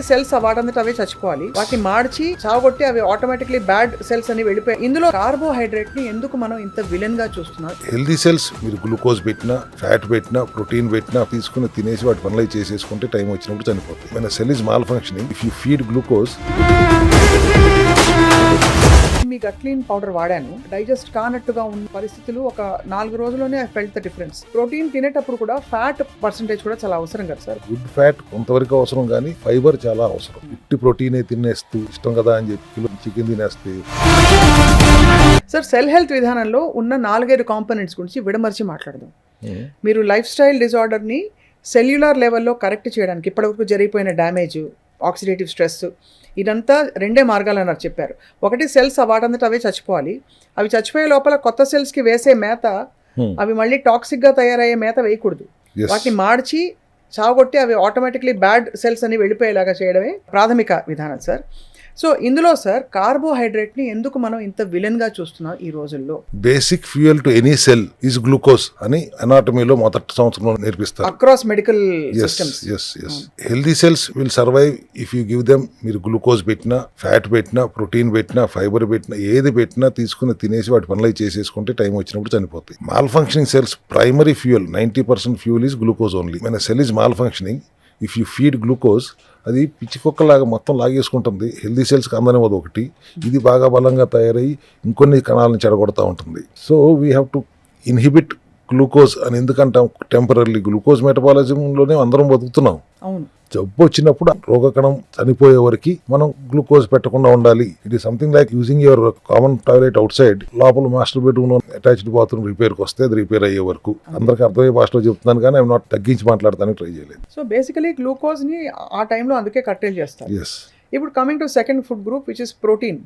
Cells వాటంతట అవే చచ్చిపోవాలి, వాటిని మార్చి చావగొట్టి అవి ఆటోమేటిక్లీ బ్యాడ్ సెల్స్ అని వెళ్ళిపోయి. ఇందులో కార్బోహైడ్రేట్ ని ఎందుకు మనం ఇంత విలన్ గా చూస్తున్నాం? హెల్దీ సెల్స్ మీరు గ్లూకోజ్ పెట్టినా, ఫ్యాట్ పెట్టినా, ప్రోటీన్ పెట్టినా తీసుకుని తినేసి వాటి పనులు చేసేసుకుంటే టైం వచ్చినప్పుడు చనిపోతుంది. మన cell is malfunctioning. If you feed glucose. మీ గట్లీన్ పౌడర్ వాడాను, డైజెస్ట్ కానట్టుగా ఉన్న పరిస్థితులు ఒక 4 రోజుల్లోనే I felt the difference. Protein తినేటప్పుడు కూడా ఫ్యాట్ పర్సెంటేజ్ కూడా చాలా అవసరం కదా సార్? గుడ్ ఫ్యాట్ కొంతవరకు అవసరం, కానీ ఫైబర్ చాలా అవసరం. ఇట్టి ప్రోటీనే తినేస్తూ ఇష్టం కదా అని చెప్పి కిలో చికెన్ తినేస్తే. సార్, సెల్ హెల్త్ విధానంలో ఉన్న 4-5 కాంపోనెంట్స్ గురించి విడమర్చి మాట్లాడదాం. మీరు లైఫ్ స్టైల్ డిజార్డర్ని సెల్యులార్ లెవెల్లో కరెక్ట్ చేయడానికి ఇప్పటివరకు జరిగిపోయిన డ్యామేజ్, ఆక్సిడేటివ్ స్ట్రెస్, ఇదంతా 2 మార్గాలు నాకు చెప్పారు. ఒకటి, సెల్స్ వాటంతట అవే చచ్చిపోవాలి. అవి చచ్చిపోయే లోపల కొత్త సెల్స్కి వేసే మేత అవి మళ్ళీ టాక్సిక్గా తయారయ్యే మేత వేయకూడదు. వాటిని మార్చి చావగొట్టి అవి ఆటోమేటిక్లీ బ్యాడ్ సెల్స్ అని వెళ్ళిపోయేలాగా చేయడమే ప్రాథమిక విధానం సార్. సో ఇందులో సార్ కార్బోహైడ్రేట్ని ఎందుకు మనం ఇంత విలన్గా చూస్తున్నాం ఈ రోజుల్లో? Basic fuel to any cell is glucose అని అనాటమీలో మొదటి సంవత్సరంలో నేర్పిస్తారు. Across medical systems. Healthy cells will survive if you give them. మీరు గ్లూకోజ్ పెట్టినా, ఫ్యాట్ పెట్టినా, ప్రోటీన్ పెట్టినా, ఫైబర్ పెట్టినా, ఏది పెట్టినా తీసుకుని తినేసి వాటి పనులు చేసేసుకుంటే టైం వచ్చినప్పుడు చనిపోతాయి. Malfunctioning cells primary fuel 90% fuel is glucose only. మన cell is malfunctioning. If you feed glucose, అది పిచ్చి కుక్కలాగా మొత్తం లాగేసుకుంటుంది. హెల్దీ సెల్స్కి అందనివ్వదు ఒకటి. ఇది బాగా బలంగా తయారయ్యి ఇంకొన్ని కణాలను చెడగొడతా ఉంటుంది. So we have to inhibit glucose అని ఎందుకంటాం? టెంపరీ గ్లూకోజ్ మెటబాలిజంలోనే అందరం బతుకుతున్నాం. అవును. జబ్బు వచ్చినప్పుడు రోగకణం చనిపోయే వరకు మనం గ్లూకోజ్ పెట్టకుండా ఉండాలి. It is something like using your common toilet out side. లోపల మాస్టర్ బెడ్రూమ్ లో అటాచ్డ్ బాత్రూమ్ రిపేర్కి వస్తే అది రిపేర్ అయ్యే వరకు. అందరికి అర్థమయ్యే భాషలో చెప్తున్నాను, కానీ ఐఎమ్ నాట్ తగ్గించి మాట్లాడతానికి ట్రై చేయలేదు. సో బేసికలీ గ్లూకోజ్ ని ఆ టైంలో అందుకే కట్టేలు చేస్తారు. ఇప్పుడు coming to second food group which is protein.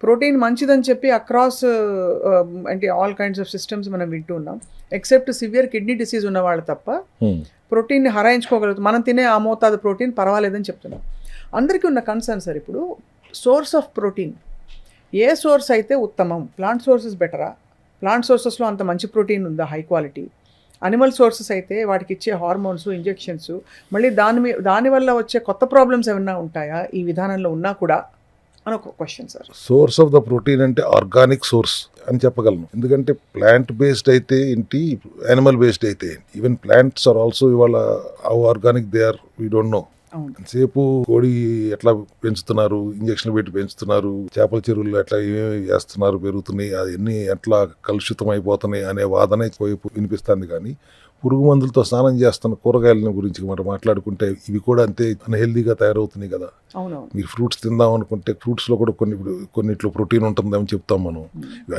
Protein మంచిదని చెప్పి అక్రాస్ అంటే ఆల్ కైండ్స్ ఆఫ్ సిస్టమ్స్ మనం వింటూ ఉన్నాం. ఎక్సెప్ట్ సివియర్ కిడ్నీ డిసీజ్ ఉన్న వాళ్ళు తప్ప ప్రోటీన్ని హరాయించుకోగలుగుతాం. మనం తినే ఆ మోతాదు ప్రోటీన్ పర్వాలేదని చెప్తున్నాం. అందరికీ ఉన్న కన్సర్న్ సార్ ఇప్పుడు source of protein. A source అయితే ఉత్తమం? ప్లాంట్ సోర్సెస్ బెటరా? ప్లాంట్ సోర్సెస్లో అంత మంచి ప్రోటీన్ ఉందా, హై క్వాలిటీ? అనిమల్ సోర్సెస్ అయితే వాటికి ఇచ్చే హార్మోన్స్, ఇంజెక్షన్స్, మళ్ళీ దానివల్ల వచ్చే కొత్త ప్రాబ్లమ్స్ ఏమన్నా ఉంటాయా ఈ విధానంలో ఉన్నా కూడా అని ఒక question sir. Source of the protein అంటే ఆర్గానిక్ సోర్స్ అని చెప్పగలను. ఎందుకంటే ప్లాంట్ బేస్డ్ అయితే ఏంటి, యానిమల్ బేస్డ్ అయితే ఈవెన్ ప్లాంట్స్ ఆర్ ఆల్సో ఇవాళ how organic they are we don't know. సేపు కోడి ఎట్లా పెంచుతున్నారు, ఇంజక్షన్ పెట్టి పెంచుతున్నారు, చేపల చెరువులు ఎట్లా ఏమేమి చేస్తున్నారు, పెరుగుతున్నాయి, అవన్నీ ఎట్లా కలుషితం అయిపోతున్నాయి అనే వాదన వినిపిస్తుంది. కానీ పురుగు మందులతో స్నానం చేస్తున్న కూరగాయల గురించి మనం మాట్లాడుకుంటే ఇవి కూడా అంతే అన్హెల్దీగా తయారవుతున్నాయి కదా. మీరు ఫ్రూట్స్ తిందాం అనుకుంటే ఫ్రూట్స్లో కూడా కొన్నిట్లో ప్రోటీన్ ఉంటుందని చెప్తాం మనం.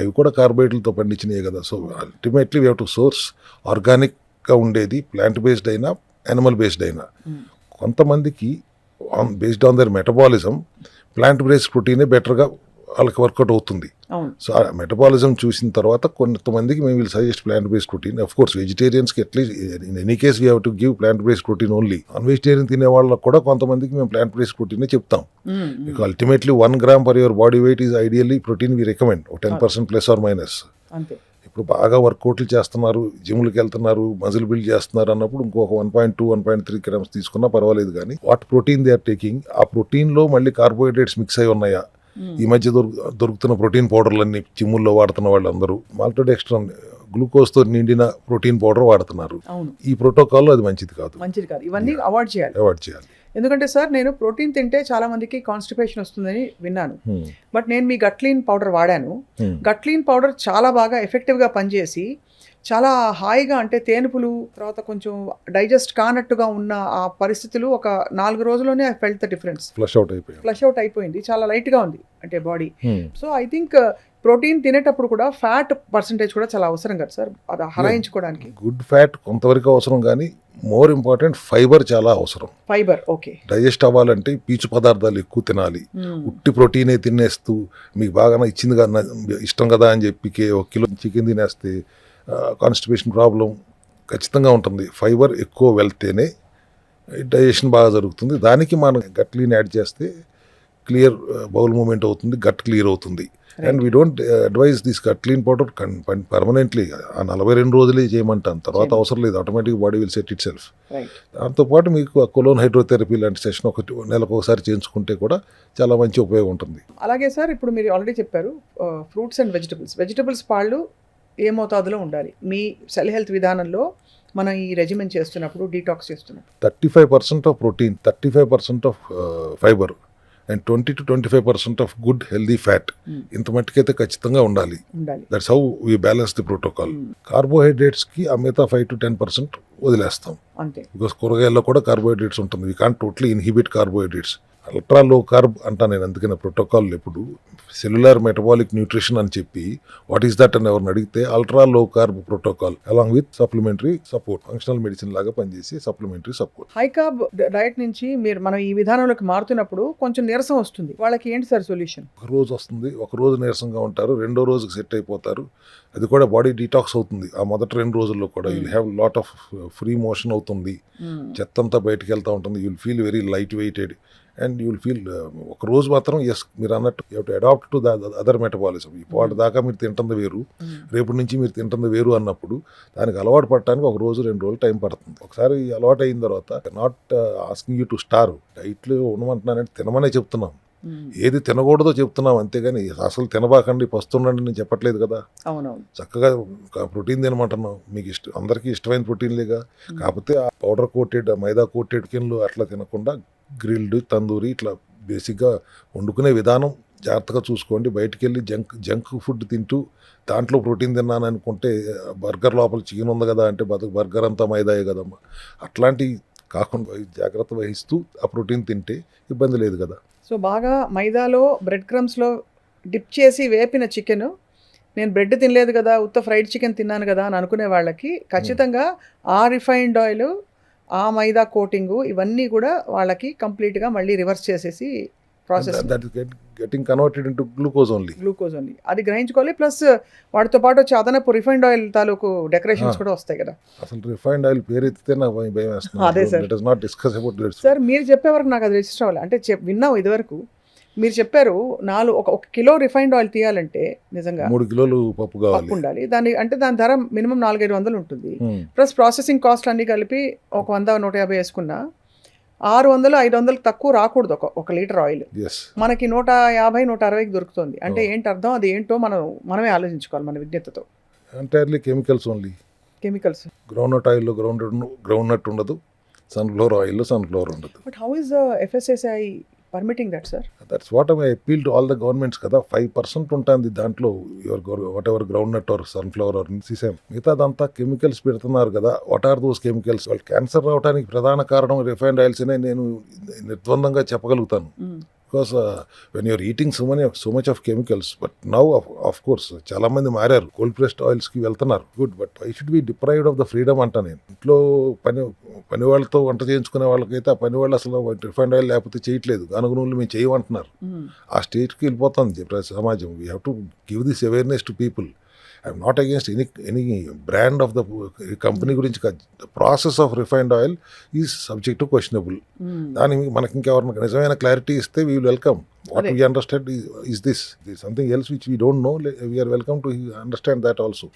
అవి కూడా కార్బోహైడ్రేట్లతో పండించినాయి కదా. So ultimately we have to source ఆర్గానిక్గా ఉండేది, ప్లాంట్ బేస్డ్ అయినా యానిమల్ బేస్డ్ అయినా. కొంతమందికి based on their metabolism plant based ప్రోటీనే బెటర్గా వాళ్ళకి వర్కౌట్ అవుతుంది. సో ఆ మెటబాలిజం చూసిన తర్వాత కొంతమందికి మేము will suggest plant based protein. Of course వెజిటేరియన్స్కి at least in any case we have to give plant based protein only. Non vegetarian తినే వాళ్ళకి కూడా కొంతమందికి మేము ప్లాంట్ బేస్డ్ ప్రోటీనే చెప్తాం. మీకు ultimately 1 gram per your body weight is ideally protein we recommend. 10% plus or minus. ఇప్పుడు బాగా వర్కౌట్లు చేస్తున్నారు, జిమ్లకు వెళ్తున్నారు, మజిల్ బిల్డ్ చేస్తున్నారు అన్నప్పుడు ఇంకొక 1.2, 1.3 grams తీసుకున్నా పర్వాలేదు. కానీ what protein they are taking, ఆ ప్రోటీన్లో మళ్ళీ కార్బోహైడ్రేట్స్ మిక్స్ అయి ఉన్నాయా? ఈ మధ్య దొరుకుతున్న ప్రోటీన్ పౌడర్లన్నీ జిమ్ముల్లో వాడుతున్న వాళ్ళందరూ మాల్టోడెక్స్ట్రాన్ గ్లూకోజ్తో నిండిన ప్రోటీన్ పౌడర్ వాడుతున్నారు. ఈ ప్రోటోకాల్లో అది మంచిది కాదు. ఇవన్నీ అవాయిడ్ చేయాలి. ఎందుకంటే సార్ నేను ప్రోటీన్ తింటే చాలా మందికి కాన్స్టిపేషన్ వస్తుందని విన్నాను. బట్ నేను మీ గట్లీన్ పౌడర్ వాడాను. గట్లీన్ పౌడర్ చాలా బాగా ఎఫెక్టివ్గా పనిచేసి చాలా హాయిగా, అంటే తేనుపులు తర్వాత కొంచెం డైజెస్ట్ కానట్టుగా ఉన్న ఆ పరిస్థితులు ఒక 4 రోజుల్లోనే I felt the difference. Flush out అయిపోయింది. చాలా లైట్గా ఉంది అంటే body. So I think protein తినేటప్పుడు కూడా ఫ్యాట్ పర్సెంటేజ్ కూడా చాలా అవసరం కదా సార్, అది హరాయించుకోవడానికి. గుడ్ ఫ్యాట్ కొంతవరకు అవసరం, కానీ మోర్ ఇంపార్టెంట్ ఫైబర్ చాలా అవసరం. Fibre okay. డైజెస్ట్ అవ్వాలంటే పీచు పదార్థాలు ఎక్కువ తినాలి. ఉట్టి ప్రోటీనే తినేస్తూ మీకు బాగా ఇచ్చింది కదా, ఇష్టం కదా అని చెప్పి 1 kilo చికెన్ తినేస్తే కాన్స్టిపేషన్ ప్రాబ్లం ఖచ్చితంగా ఉంటుంది. ఫైబర్ ఎక్కువ వెళ్తేనే డైజెషన్ బాగా జరుగుతుంది. దానికి మనం గట్లీని యాడ్ చేస్తే క్లియర్ బౌల్ మూమెంట్ అవుతుంది, గట్ క్లియర్ అవుతుంది. And we don't advise this gut clean powder permanently ఆ 42 రోజులే చేయమంటాను, తర్వాత అవసరం లేదు, automatic body will set itself. దాంతోపాటు మీకు కొలోన్ హైడ్రోథెరపీ లాంటి సెషన్ నెలకు ఒకసారి చేయించుకుంటే కూడా చాలా మంచి ఉపయోగం ఉంటుంది. అలాగే సార్, ఇప్పుడు మీరు ఆల్రెడీ చెప్పారు ఫ్రూట్స్ అండ్ వెజిటబుల్స్ పాళ్ళు ఏ మోతాదులో ఉండాలి మీ సెల్ హెల్త్ విధానంలో మనం ఈ రెజిమెన్ చేస్తున్నప్పుడు, డీటాక్స్ చేస్తున్నప్పుడు? 35% of protein, 35% of fibre and 20 to 25% of good healthy fat ఇంత మట్టుకైతే ఖచ్చితంగా ఉండాలి. That's how we balance the protocol. Carbohydrates కి ఆ మిగతా 5 to 10% వదిలేస్తాం, బికాస్ కూరగాయల్లో కూడా కార్బోహైడ్రేట్స్ ఉంటుంది. We can't totally inhibit carbohydrates. Ultra low carb అంటా నేను, అందుకని ప్రోటోకాల్ ఎప్పుడు సెల్యులర్ మెటబాలిక్ న్యూట్రిషన్ అని చెప్పి వాట్ ఈస్ దట్ అని ఎవరిని అడిగితే ultra low carb protocol along with supplementary support, functional medicine లాగా పనిచేసి supplementary support. High carb diet నుంచి మనం ఈ విధానంలోకి మారుతున్నప్పుడు కొంచెం నీరసం వస్తుంది, వాళ్ళకి ఏంటి సార్ సొల్యూషన్? ఒక రోజు వస్తుంది, ఒక రోజు నీరసంగా ఉంటారు, రెండో రోజుకి సెట్ అయిపోతారు. అది కూడా బాడీ డీటాక్స్ అవుతుంది. ఆ మొదటి 2 రోజుల్లో కూడా you'll have lot of free motion అవుతుంది, చెత్త అంతా బయటకు వెళ్తూ ఉంటుంది, you'll feel very light weighted and you'll feel. ఒక రోజు మాత్రం ఎస్ మీరు అన్నట్టు you have to adapt to the other metabolism. ఇప్పటి దాకా మీరు తింటుంది వేరు, రేపటి నుంచి మీరు తింటుంది వేరు అన్నప్పుడు దానికి అలవాటు పడటానికి 1 రోజు 2 రోజులు టైం పడుతుంది. ఒకసారి అలవాటు అయిన తర్వాత not asking you to starve, డైట్లో ఉండమంటున్నానంటే తినమనే చెప్తున్నాం, ఏది తినకూడదో చెప్తున్నాం, అంతేగాని అసలు తినబాకండి పస్తుండండి నేను చెప్పట్లేదు కదా. చక్కగా ప్రోటీన్ తినమంటున్నాం, మీకు అందరికీ ఇష్టమైన ప్రోటీన్లేగా. కాకపోతే ఆ పౌడర్ కోటెడ్ మైదా కోటెడ్ చికెన్లు అట్లా తినకుండా గ్రిల్డ్, తందూరి ఇట్లా బేసిక్గా వండుకునే విధానం జాగ్రత్తగా చూసుకోండి. బయటికి వెళ్ళి జంక్ ఫుడ్ తింటూ దాంట్లో ప్రోటీన్ తిన్నాను అనుకుంటే బర్గర్ లోపల చికెన్ ఉంది కదా అంటే బర్గర్ అంతా మైదాయే కదమ్మా. అట్లాంటి కాకుండా జాగ్రత్త వహిస్తూ ఆ ప్రోటీన్ తింటే ఇబ్బంది లేదు కదా. సో బాగా మైదాలో బ్రెడ్ క్రమ్స్లో డిప్ చేసి వేపిన చికెన్, నేను బ్రెడ్ తినలేదు కదా, ఉత్త ఫ్రైడ్ చికెన్ తిన్నాను కదా అని అనుకునే వాళ్ళకి ఖచ్చితంగా ఆ రిఫైన్డ్ ఆయిల్, ఆ మైదా కోటింగు ఇవన్నీ కూడా వాళ్ళకి కంప్లీట్గా మళ్ళీ రివర్స్ చేసేసి process getting converted into glucose only అది గ్రహించుకోవాలి. ప్లస్ వాటితో పాటు వచ్చి అదనపు రిఫైన్డ్ ఆయిల్ తాలూకు డెకరేషన్స్ కూడా వస్తాయి కదా. అసలు రిఫైన్డ్ ఆయిల్ పేరు ఎత్తితే నాకు భయం వేస్తుంది. అదే సార్, మీరు చెప్పే వరకు నాకు అది రిజిస్టర్ అవ్వాలి అంటే విన్నావు ఇదివరకు మీరు చెప్పారు 1 కిలో రిఫైన్డ్ ఆయిల్ తీయాలంటే నిజంగా 3 కిలోలు పప్పు ఉండాలి. దాని ధర మినిమం 400-500 ఉంటుంది. ప్లస్ ప్రాసెసింగ్ కాస్ట్ అన్ని కలిపి 100-150 వేసుకున్నా 600-500 తక్కువ రాకూడదు ఒక లీటర్ ఆయిల్. మనకి 150-160కి దొరుకుతుంది. అంటే ఏంటి అర్థం? అది ఏంటో మనమే ఆలోచించుకోవాలి మన విజ్ఞతతో. Entirely chemicals only. Chemicals. Groundnut ఆయిల్లో గ్రౌండ్నట్ ఉండదు, సన్ఫ్లవర్ ఆయిల్లో సన్ఫ్లవర్ ఉండదు. But how is the FSSAI permitting that, sir? That's what I appeal to all the governments kada. 5% ఉంటుంది దాంట్లో whatever groundnut or sunflower or sesame, మిగతాదంతా chemicals పెడుతున్నారు కదా. What are those chemicals? వాళ్ళు cancer రావడానికి ప్రధాన కారణం refined oils అనే నేను నిర్ద్వందంగా చెప్పగలుగుతాను. Because when you're eating so much of chemicals. But now of course చాలా మంది మారారు, కోల్డ్ ప్రెస్డ్ ఆయిల్స్ కి వెళ్తున్నారు, good. But I should be deprived of the freedom అంటా నేను. ఇంట్లో పని వాళ్ళతో వంట చేయించుకునే వాళ్ళకైతే ఆ పని వాళ్ళు అసలు రిఫైన్డ్ ఆయిల్ లేకపోతే చేయట్లేదు, గానుగ నూనెలు మేము చేయమంటున్నారు. ఆ స్టేజ్కి వెళ్ళిపోతుంది సమాజం. We have to give this awareness to people. I'm not against any brand of the company గురించి కాదు. The process of refined oil is subject to questionable. దానికి మనకి ఇంకెవరైనా నిజమైన క్లారిటీ ఇస్తే we will welcome. What we understand is this something else which we don't know, we're welcome to understand that also.